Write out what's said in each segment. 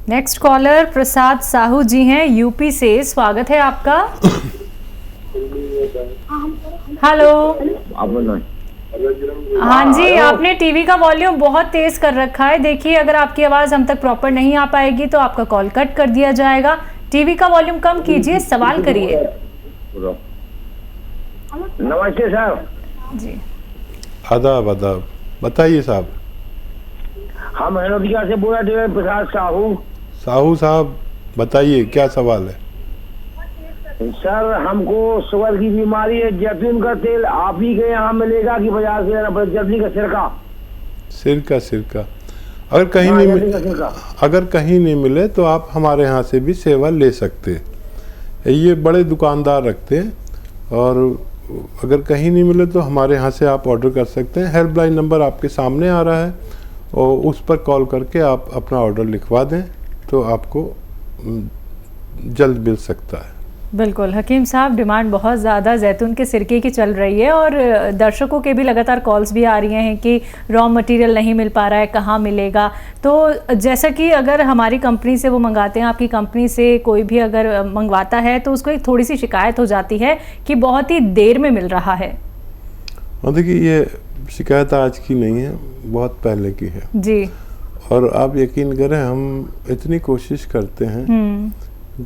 Next collar Prasad Sahu जी हैं UP से, स्वागत है आपका। हेलो। हाँ जी, आपने टीवी का वॉल्यूम बहुत तेज कर रखा है। देखिए, अगर आपकी आवाज हम तक प्रॉपर नहीं आ पाएगी तो आपका कॉल कट कर दिया जाएगा। टीवी का वॉल्यूम कम कीजिए, सवाल करिए। नमस्ते सर जी। आदाब आदाब, बताइए साहब। हम हनोदिया से बोल रहे हैं, प्रसाद साहू। साहू साहब बताइए, क्या सवाल है? सर, हमको शुगर की बीमारी है। जैतून का तेल आप ही के यहाँ मिलेगा कि बाजार से लेना पड़ेगा? जैतून का सिरका। सिरका अगर कहीं नहीं मिले तो आप हमारे यहाँ से भी सेवा ले सकते हैं। ये बड़े दुकानदार रखते हैं, और अगर कहीं नहीं मिले तो हमारे यहाँ से आप ऑर्डर कर सकते हैं। हेल्पलाइन नंबर आपके सामने आ रहा है, और उस पर कॉल करके आप अपना ऑर्डर लिखवा दें तो आपको जल्द मिल सकता है। बिल्कुल हकीम साहब, डिमांड बहुत ज़्यादा जैतून के सिरके की चल रही है, और दर्शकों के भी लगातार कॉल्स भी आ रही हैं कि रॉ मटेरियल नहीं मिल पा रहा है, कहाँ मिलेगा। तो जैसा कि अगर हमारी कंपनी से वो मंगाते हैं, आपकी कंपनी से कोई भी अगर मंगवाता है तो उसको एक थोड़ी सी शिकायत हो जाती है कि बहुत ही देर में मिल रहा है। और देखिए, ये शिकायत आज की नहीं है, बहुत पहले की है जी। और आप यकीन करें, हम इतनी कोशिश करते हैं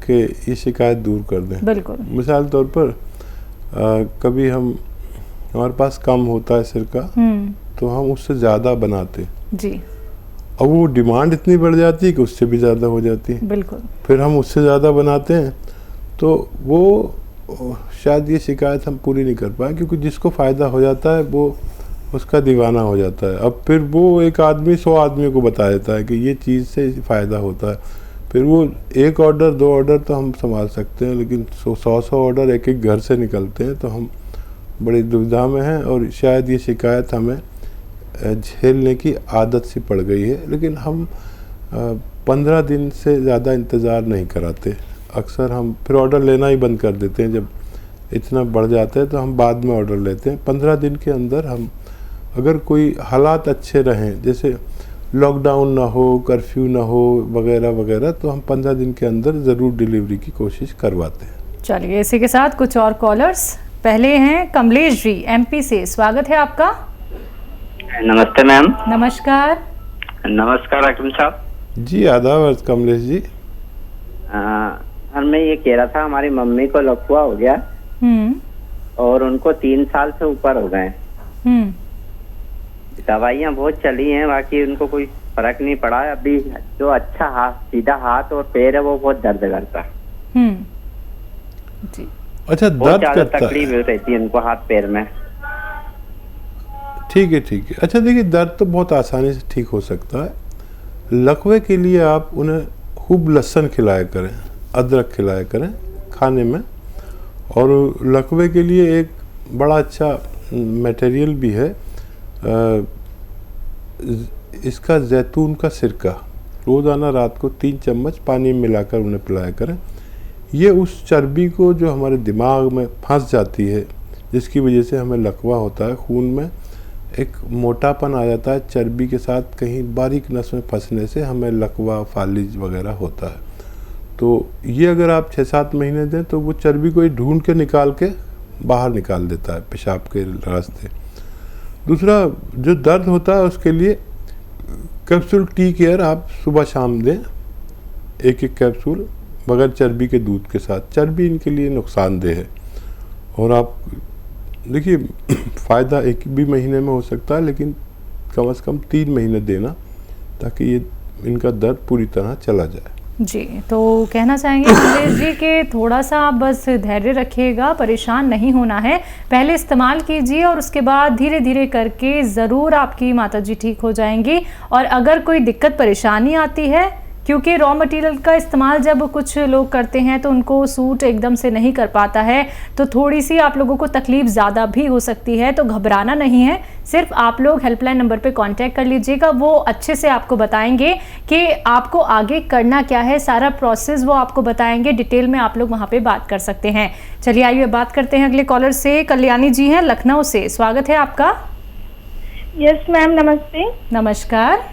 कि ये शिकायत दूर कर दें। बिल्कुल। मिसाल तौर पर कभी हमारे पास कम होता है सिरका, तो हम उससे ज़्यादा बनाते जी। और वो डिमांड इतनी बढ़ जाती है कि उससे भी ज़्यादा हो जाती है। बिल्कुल। फिर हम उससे ज़्यादा बनाते हैं, तो वो शायद ये शिकायत हम पूरी नहीं कर पाए, क्योंकि जिसको फ़ायदा हो जाता है वो उसका दीवाना हो जाता है। अब फिर वो एक आदमी 100 आदमी को बता देता है कि ये चीज़ से फ़ायदा होता है। फिर वो एक ऑर्डर 2 ऑर्डर तो हम संभाल सकते हैं, लेकिन 100 ऑर्डर एक एक घर से निकलते हैं तो हम बड़ी दुविधा में हैं। और शायद ये शिकायत हमें झेलने की आदत सी पड़ गई है, लेकिन हम 15 दिन से ज़्यादा इंतज़ार नहीं कराते। अक्सर हम फिर ऑर्डर लेना ही बंद कर देते हैं। जब इतना बढ़ जाता है तो हम बाद में ऑर्डर लेते हैं। 15 दिन के अंदर हम, अगर कोई हालात अच्छे रहें, जैसे लॉकडाउन ना हो, कर्फ्यू ना हो वगैरह वगैरह, तो हम 15 दिन के अंदर ज़रूर डिलीवरी की कोशिश करवाते हैं। चलिए, इसी के साथ कुछ और कॉलर्स। पहले हैं कमलेश जी एमपी से, स्वागत है आपका। नमस्ते मैम। नमस्कार। नमस्कार हकीम साहब जी। आदाब कमलेश जी। मैं ये कह रहा था, हमारी मम्मी को लकवा हो गया और उनको 3 साल से ऊपर हो गए। दवाइयाँ बहुत चली हैं, बाकी उनको कोई फर्क नहीं पड़ा है। अभी जो अच्छा हाथ, सीधा हाथ और पैर है, वो बहुत दर्द करता है। जी। अच्छा, दर्द करता है, तकलीफ रहती है उनको हाथ पैर में। ठीक है। अच्छा देखिए, दर्द तो बहुत आसानी से ठीक हो सकता है। लकवे के लिए आप उन्हें खूब लहसुन खिलाया करें, अदरक खिलाया करें खाने में। और लकवे के लिए एक बड़ा अच्छा मटेरियल भी है, इसका जैतून का सिरका। रोज़ाना रात को 3 चम्मच पानी में मिलाकर उन्हें पिलाया करें। ये उस चर्बी को जो हमारे दिमाग में फंस जाती है, जिसकी वजह से हमें लकवा होता है, खून में एक मोटापन आ जाता है, चर्बी के साथ कहीं बारीक नस में फंसने से हमें लकवा, फालिज वगैरह होता है। तो ये अगर आप 6-7 महीने दें तो वो चर्बी को ढूंढ के निकाल के बाहर निकाल देता है पेशाब के रास्ते। दूसरा, जो दर्द होता है उसके लिए कैप्सूल टी केयर आप सुबह शाम दें, एक कैप्सूल बगैर चर्बी के दूध के साथ। चर्बी इनके लिए नुकसानदेह है। और आप देखिए, फ़ायदा एक भी महीने में हो सकता है, लेकिन कम से कम 3 महीने देना, ताकि ये इनका दर्द पूरी तरह चला जाए। जी, तो कहना चाहेंगे कमलेश जी कि थोड़ा सा आप बस धैर्य रखिएगा, परेशान नहीं होना है। पहले इस्तेमाल कीजिए और उसके बाद धीरे धीरे करके ज़रूर आपकी माताजी ठीक हो जाएंगी। और अगर कोई दिक्कत परेशानी आती है, क्योंकि रॉ मटेरियल का इस्तेमाल जब कुछ लोग करते हैं तो उनको सूट एकदम से नहीं कर पाता है, तो थोड़ी सी आप लोगों को तकलीफ ज़्यादा भी हो सकती है। तो घबराना नहीं है, सिर्फ आप लोग हेल्पलाइन नंबर पे कांटेक्ट कर लीजिएगा। वो अच्छे से आपको बताएंगे कि आपको आगे करना क्या है, सारा प्रोसेस वो आपको बताएंगे। डिटेल में आप लोग वहाँ पे बात कर सकते हैं। चलिए आइए बात करते हैं अगले कॉलर से। कल्याणी जी हैं लखनऊ से, स्वागत है आपका। यस मैम, नमस्ते। नमस्कार।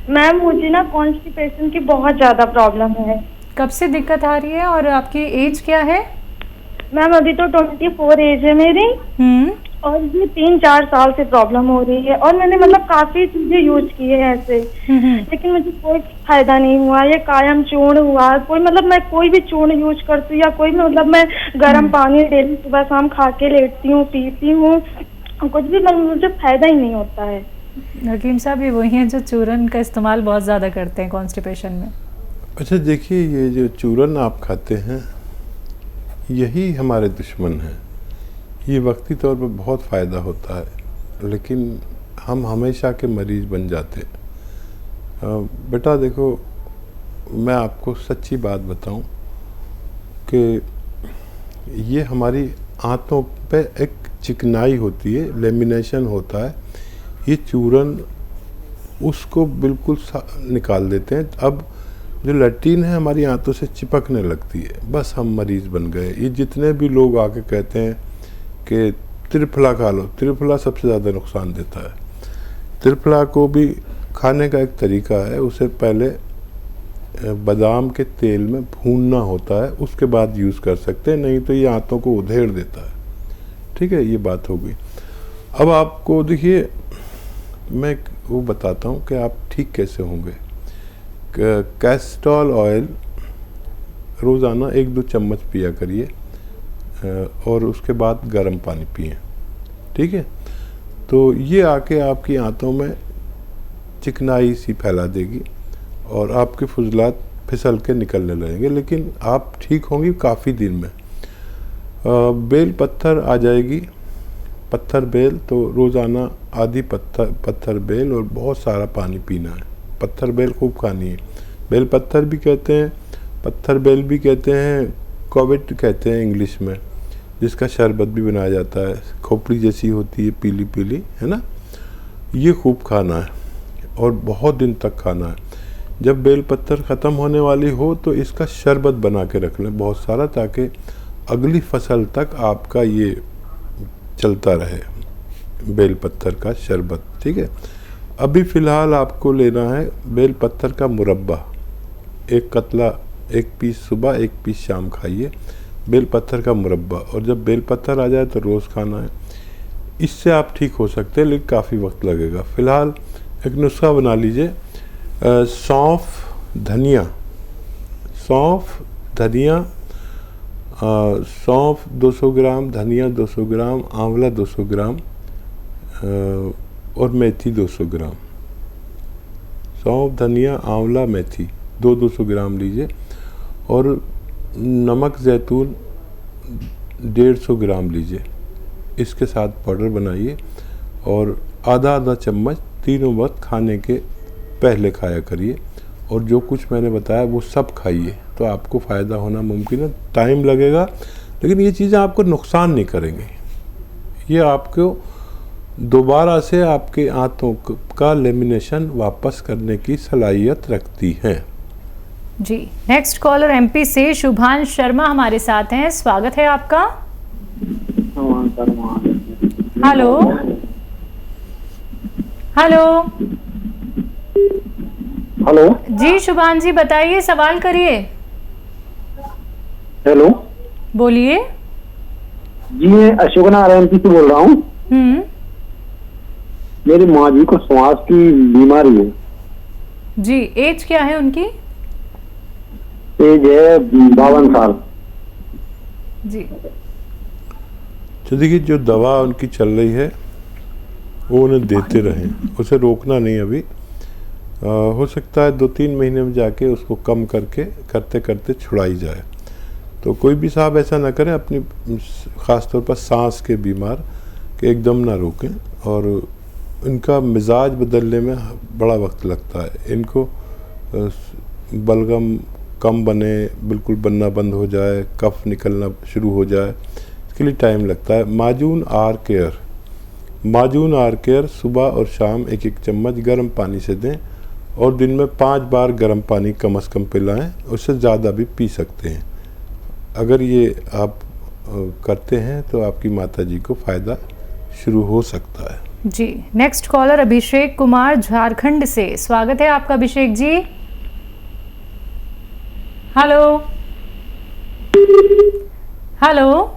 मैम मुझे ना कॉन्स्टिपेशन की बहुत ज़्यादा प्रॉब्लम है। कब से दिक्कत आ रही है और आपकी एज क्या है? मैम अभी तो 24 एज है मेरी और ये 3-4 साल से प्रॉब्लम हो रही है और मैंने मतलब काफ़ी चीज़ें यूज की है ऐसे, लेकिन मुझे कोई फायदा नहीं हुआ। ये कायम चूर्ण हुआ, कोई मतलब मैं कोई भी चूर्ण यूज करती हूँ या कोई मतलब मैं गर्म पानी डेली सुबह शाम खा के लेटती हूँ, पीती हूँ, कुछ भी मतलब मुझे फायदा ही नहीं होता है। हकीम साहब ये वही हैं जो चूरन का इस्तेमाल बहुत ज़्यादा करते हैं कॉन्स्टिपेशन में। अच्छा देखिए, ये जो चूरन आप खाते हैं यही हमारे दुश्मन हैं। ये वक्ती तौर पर बहुत फ़ायदा होता है लेकिन हम हमेशा के मरीज़ बन जाते हैं। बेटा देखो, मैं आपको सच्ची बात बताऊं कि ये हमारी आंतों पे एक चिकनाई होती है, लेमिनेशन होता है, ये चूरन उसको बिल्कुल निकाल देते हैं। अब जो लैट्रिन है हमारी आंतों से चिपकने लगती है, बस हम मरीज़ बन गए। ये जितने भी लोग आके कहते हैं कि त्रिफला खा लो, त्रिफला सबसे ज़्यादा नुकसान देता है। त्रिफला को भी खाने का एक तरीका है, उसे पहले बादाम के तेल में भूनना होता है, उसके बाद यूज़ कर सकते हैं, नहीं तो ये आंतों को उधेड़ देता है। ठीक है, ये बात हो गई। अब आपको देखिए, मैं वो बताता हूँ कि आप ठीक कैसे होंगे। कैस्टोल ऑयल रोज़ाना 1-2 चम्मच पिया करिए और उसके बाद गर्म पानी पिए। ठीक है, तो ये आके आपकी आंतों में चिकनाई सी फैला देगी और आपके फुजलात फिसल के निकलने लगेंगे, लेकिन आप ठीक होंगी काफ़ी दिन में। बेल पत्थर आ जाएगी, पत्थर बेल, तो रोज़ाना आधी पत्थर बेल और बहुत सारा पानी पीना है। पत्थर बेल खूब खानी है। बेल पत्थर भी कहते हैं, पत्थर बेल भी कहते हैं, कोविट कहते हैं इंग्लिश में, जिसका शरबत भी बनाया जाता है, खोपड़ी जैसी होती है, पीली पीली, है ना। ये खूब खाना है और बहुत दिन तक खाना है। जब बेल पत्थर ख़त्म होने वाली हो तो इसका शरबत बना के रख लें बहुत सारा, ताकि अगली फसल तक आपका ये चलता रहे, बेल पत्थर का शरबत। ठीक है, अभी फ़िलहाल आपको लेना है बेल पत्थर का मुरब्बा, एक कतला, 1 पीस सुबह 1 पीस शाम खाइए, बेल पत्थर का मुरब्बा। और जब बेल पत्थर आ जाए तो रोज़ खाना है। इससे आप ठीक हो सकते हैं, लेकिन काफ़ी वक्त लगेगा। फ़िलहाल एक नुस्खा बना लीजिए, सौंफ धनिया, सौंफ 200 ग्राम, धनिया 200 ग्राम, आंवला 200 ग्राम और मेथी 200 ग्राम। सौंफ, धनिया, आंवला, मेथी 200 ग्राम लीजिए और नमक ज़ैतून 150 ग्राम लीजिए। इसके साथ पाउडर बनाइए और आधा चम्मच तीनों वक्त खाने के पहले खाया करिए। और जो कुछ मैंने बताया वो सब खाइए, तो आपको फ़ायदा होना मुमकिन है। टाइम लगेगा, लेकिन ये चीज़ें आपको नुकसान नहीं करेंगी। ये आपको दोबारा से आपके आंतों का लेमिनेशन वापस करने की सलाहियत रखती हैं। जी, नेक्स्ट कॉलर एमपी से शुभांश शर्मा हमारे साथ हैं, स्वागत है आपका। हेलो हेलो हेलो जी, शुभांश जी बताइए, सवाल करिए। हेलो, बोलिए। जी मैं अशोक नारायण से बोल रहा हूँ। मेरी माँ जी को श्वास की बीमारी है। जी, एज क्या है उनकी? एज है 52 साल। जी, तो देखिए, जो दवा उनकी चल रही है वो उन्हें देते रहें, उसे रोकना नहीं। अभी हो सकता है 2-3 महीने में जाके उसको कम करते करते छुड़ाई जाए। तो कोई भी साहब ऐसा ना करें, अपनी ख़ासतौर पर सांस के बीमार के एकदम ना रोकें। और इनका मिजाज बदलने में बड़ा वक्त लगता है। इनको बलगम कम बने, बिल्कुल बनना बंद हो जाए, कफ निकलना शुरू हो जाए, इसके लिए टाइम लगता है। माजून आर केयर सुबह और शाम 1-1 चम्मच गर्म पानी से दें और दिन में 5 बार गर्म पानी कम से कम पिलाएं। उससे ज़्यादा भी पी सकते हैं। अगर ये आप करते हैं तो आपकी माताजी को फ़ायदा शुरू हो सकता है। जी, नेक्स्ट कॉलर अभिषेक कुमार झारखंड से। स्वागत है आपका अभिषेक जी। हेलो हेलो,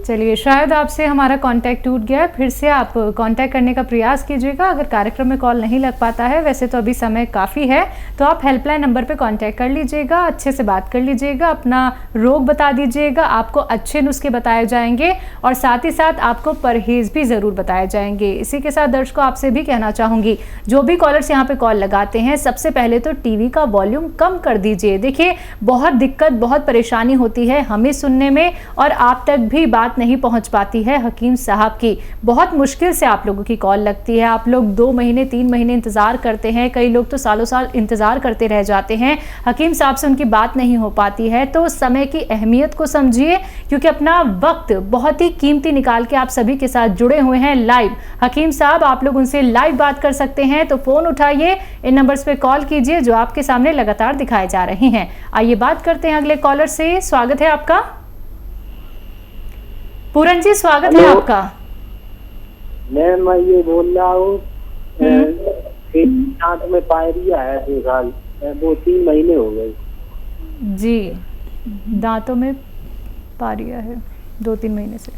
चलिए शायद आपसे हमारा कांटेक्ट टूट गया है। फिर से आप कांटेक्ट करने का प्रयास कीजिएगा अगर कार्यक्रम में कॉल नहीं लग पाता है। वैसे तो अभी समय काफ़ी है, तो आप हेल्पलाइन नंबर पे कांटेक्ट कर लीजिएगा, अच्छे से बात कर लीजिएगा, अपना रोग बता दीजिएगा, आपको अच्छे नुस्खे बताए जाएंगे और साथ ही साथ आपको परहेज भी ज़रूर बताए जाएंगे। इसी के साथ दर्शकों आपसे भी कहना चाहूँगी, जो भी कॉलर्स यहाँ पे कॉल लगाते हैं, सबसे पहले तो टीवी का वॉल्यूम कम कर दीजिए। देखिए बहुत दिक्कत, बहुत परेशानी होती है हमें सुनने में और आप तक भी बात नहीं पहुंच पाती है हकीम साहब की। बहुत मुश्किल से आप लोगों की कॉल लगती है। आप लोग 2 महीने 3 महीने इंतजार करते हैं, कई लोग तो सालों साल इंतजार करते रह जाते हैं, हकीम साहब से उनकी बात नहीं हो पाती है। तो समय की अहमियत को समझिए, क्योंकि अपना वक्त बहुत ही कीमती निकाल के आप सभी के साथ जुड़े हुए हैं लाइव। हकीम साहब आप लोग उनसे लाइव बात कर सकते हैं, तो फोन उठाइए, इन नंबर्स पे कॉल कीजिए जो आपके सामने लगातार दिखाए जा रहे हैं। आइए बात करते हैं अगले कॉलर से। स्वागत है आपका पूरन जी, स्वागत है आपका। मैम मैं ये बोल रहा हूँ दांत में पायरिया है 2-3 महीने हो गए जी, दांतों में पायरिया है 2-3 महीने से।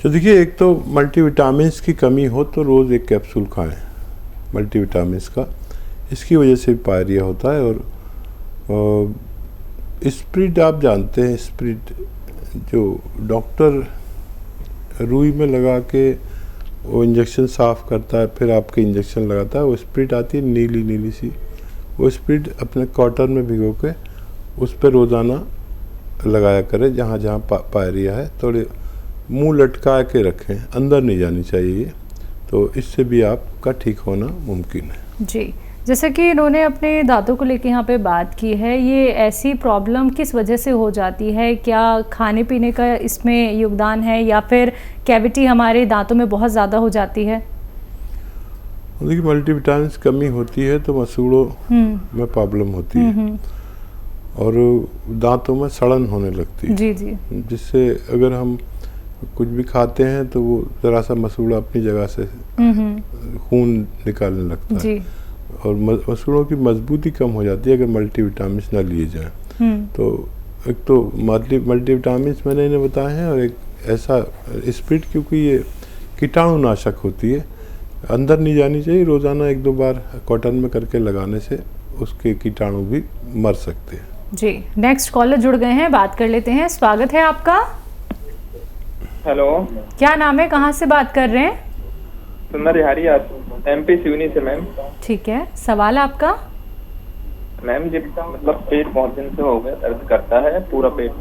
तो देखिए, एक तो मल्टीविटामिन्स की कमी हो तो रोज़ एक कैप्सूल खाएं मल्टीविटामिन्स का, इसकी वजह से पायरिया होता है। और स्प्रिट आप जानते हैं, स्प्रिट जो डॉक्टर रुई में लगा के वो इंजेक्शन साफ़ करता है, फिर आपके इंजेक्शन लगाता है, वो स्प्रिट आती है नीली नीली सी, वो स्प्रिट अपने कॉटन में भिगो के उस पर रोज़ाना लगाया करें जहाँ जहाँ पायरिया है। थोड़े मुंह लटका के रखें, अंदर नहीं जानी चाहिए ये, तो इससे भी आपका ठीक होना मुमकिन है। जी, जैसे कि इन्होंने अपने दांतों को लेकर यहाँ पे बात की है, ये ऐसी प्रॉब्लम किस वजह से हो जाती है? क्या खाने पीने का इसमें योगदान है या फिर कैविटी हमारे दांतों में बहुत ज़्यादा हो जाती है? देखिए, मल्टीविटामिन कमी होती है तो मसूड़ों में प्रॉब्लम होती है और दांतों में सड़न होने लगती है। जी जी, जिससे अगर हम कुछ भी खाते हैं तो वो ज़रा सा मसूड़ा अपनी जगह से खून निकालने लगता है जी। और मसूड़ों की मजबूती कम हो जाती है अगर मल्टीविटामिन ना लिए जाएं। तो एक तो मल्टीविटामिन मैंने इन्हें बताए हैं और एक ऐसा स्प्रिट, क्योंकि ये कीटाणुनाशक होती है, अंदर नहीं जानी चाहिए। रोज़ाना 1-2 बार कॉटन में करके लगाने से उसके कीटाणु भी मर सकते हैं। जी, नेक्स्ट कॉलर जुड़ गए हैं, बात कर लेते हैं। स्वागत है आपका। हेलो, क्या नाम है, कहाँ से बात कर रहे हैं? सुंदर बिहारी, MP सिवनी से मैम। ठीक है, सवाल आपका? मैम जी मतलब पेट बहुत दिन से हो गया, दर्द करता है पूरा पेट।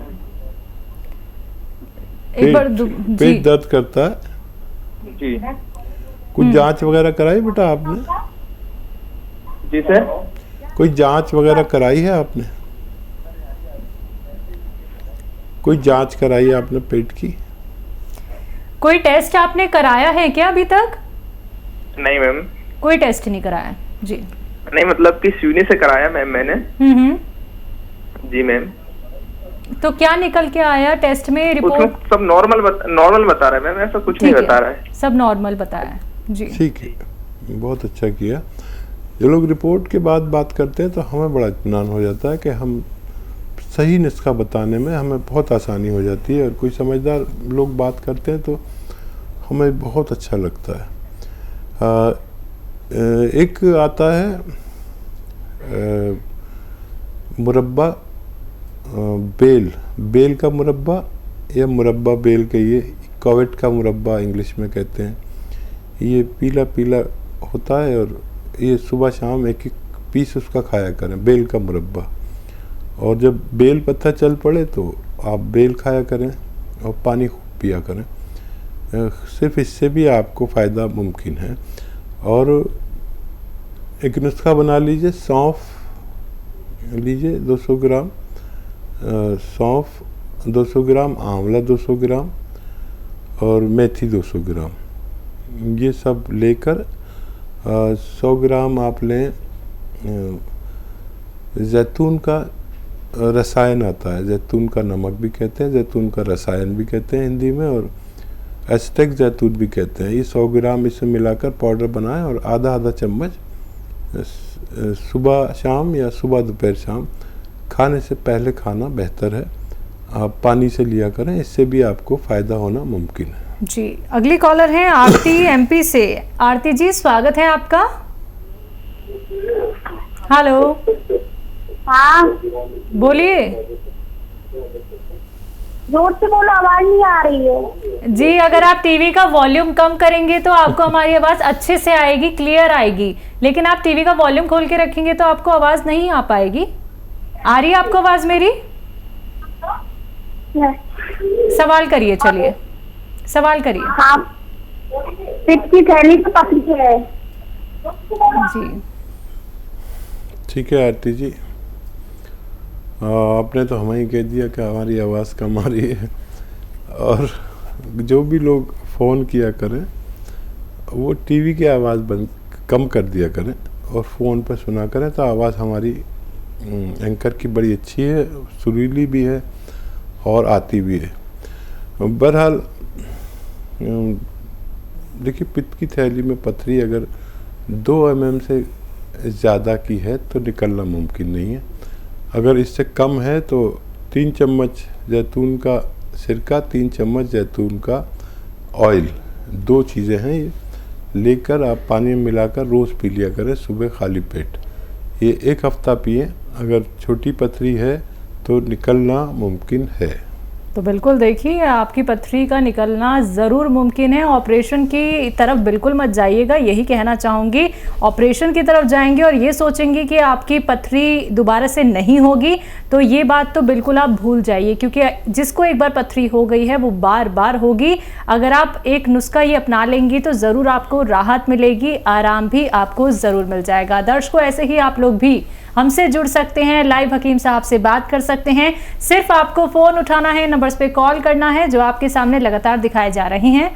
एक बार पेट दर्द करता है जी। कुछ जांच वगैरह कराई बेटा आपने? जी सर। कोई जांच वगैरह कराई है आपने? कोई जांच कराई है आपने पेट की? कोई टेस्ट आपने कराया है क्या अभी तक? नहीं मैम, कोई टेस्ट नहीं कराया जी। नहीं मतलब कि सिवनी से कराया मैम मैंने। जी मैम। तो क्या निकल के आया टेस्ट में रिपोर्ट? सब नॉर्मल बता रहा है मैम, ऐसा कुछ नहीं बता रहा है। सब नॉर्मल बताया जी। ठीक है, बहुत अच्छा किया। जो लोग रिपोर्ट के बाद बात करते हैं तो हमें बड़ा इत्मीनान हो जाता है कि हम सही नुस्खा बताने में हमें बहुत आसानी हो जाती है और कोई समझदार लोग बात करते हैं तो हमें बहुत अच्छा लगता है। एक आता है मुरब्बा बेल का मुरब्बा या मुरब्बा बेल कहिए, कोविड का मुरब्बा इंग्लिश में कहते हैं। ये पीला पीला होता है और ये सुबह शाम 1-1 पीस उसका खाया करें, बेल का मुरब्बा। और जब बेल पत्ता चल पड़े तो आप बेल खाया करें और पानी खूब पिया करें, सिर्फ इससे भी आपको फ़ायदा मुमकिन है। और एक नुस्खा बना लीजिए, सौंफ लीजिए 200 ग्राम, सौंफ 200 ग्राम, आंवला 200 ग्राम और मेथी 200 ग्राम, ये सब लेकर 100 ग्राम आप लें जैतून का रसायन आता है, जैतून का नमक भी कहते हैं, जैतून का रसायन भी कहते हैं हिंदी में, और एस्टेक जैतून भी कहते हैं। ये 100 ग्राम इसमें मिलाकर पाउडर बनाएं और आधा आधा चम्मच सुबह शाम या सुबह दोपहर शाम खाने से पहले खाना बेहतर है। आप पानी से लिया करें, इससे भी आपको फ़ायदा होना मुमकिन है। जी, अगली कॉलर हैं आरती एमपी से। आरती जी, स्वागत है आपका। हेलो। हाँ बोलिए। जोर से बोलो, आवाज नहीं आ रही है। जी, अगर आप टीवी का वॉल्यूम कम करेंगे तो आपको हमारी आवाज अच्छे से आएगी, क्लियर आएगी। लेकिन आप टीवी का वॉल्यूम खोल के रखेंगे तो आपको आवाज नहीं आ पाएगी। आ रही है आपको आवाज मेरी? सवाल करिए, चलिए सवाल करिए। हाँ, पित्त की थैली तो पतली है। जी ठीक है आरती जी, आपने तो हमें ही कह दिया कि हमारी आवाज़ कम आ रही है। और जो भी लोग फ़ोन किया करें वो टीवी की आवाज़ बंद कम कर दिया करें और फ़ोन पर सुना करें, तो आवाज़ हमारी एंकर की बड़ी अच्छी है, सुरीली भी है और आती भी है। बहरहाल देखिए, पित्त की थैली में पथरी अगर 2 mm से ज़्यादा की है तो निकलना मुमकिन नहीं है। अगर इससे कम है तो 3 चम्मच जैतून का सिरका, 3 चम्मच जैतून का ऑयल, 2 चीज़ें हैं ये, लेकर आप पानी में मिलाकर रोज़ पी लिया करें सुबह खाली पेट। ये 1 हफ्ता पिए। अगर छोटी पथरी है तो निकलना मुमकिन है। तो बिल्कुल देखिए, आपकी पथरी का निकलना ज़रूर मुमकिन है। ऑपरेशन की तरफ बिल्कुल मत जाइएगा, यही कहना चाहूँगी। ऑपरेशन की तरफ जाएंगे और ये सोचेंगे कि आपकी पथरी दोबारा से नहीं होगी, तो ये बात तो बिल्कुल आप भूल जाइए, क्योंकि जिसको एक बार पथरी हो गई है वो बार बार होगी। अगर आप एक नुस्खा ये अपना लेंगी तो ज़रूर आपको राहत मिलेगी, आराम भी आपको ज़रूर मिल जाएगा। दर्शकों, ऐसे ही आप लोग भी हमसे जुड़ सकते हैं, लाइव हकीम साहब से बात कर सकते हैं। सिर्फ आपको फ़ोन उठाना है, नंबर्स पे कॉल करना है जो आपके सामने लगातार दिखाए जा रहे हैं।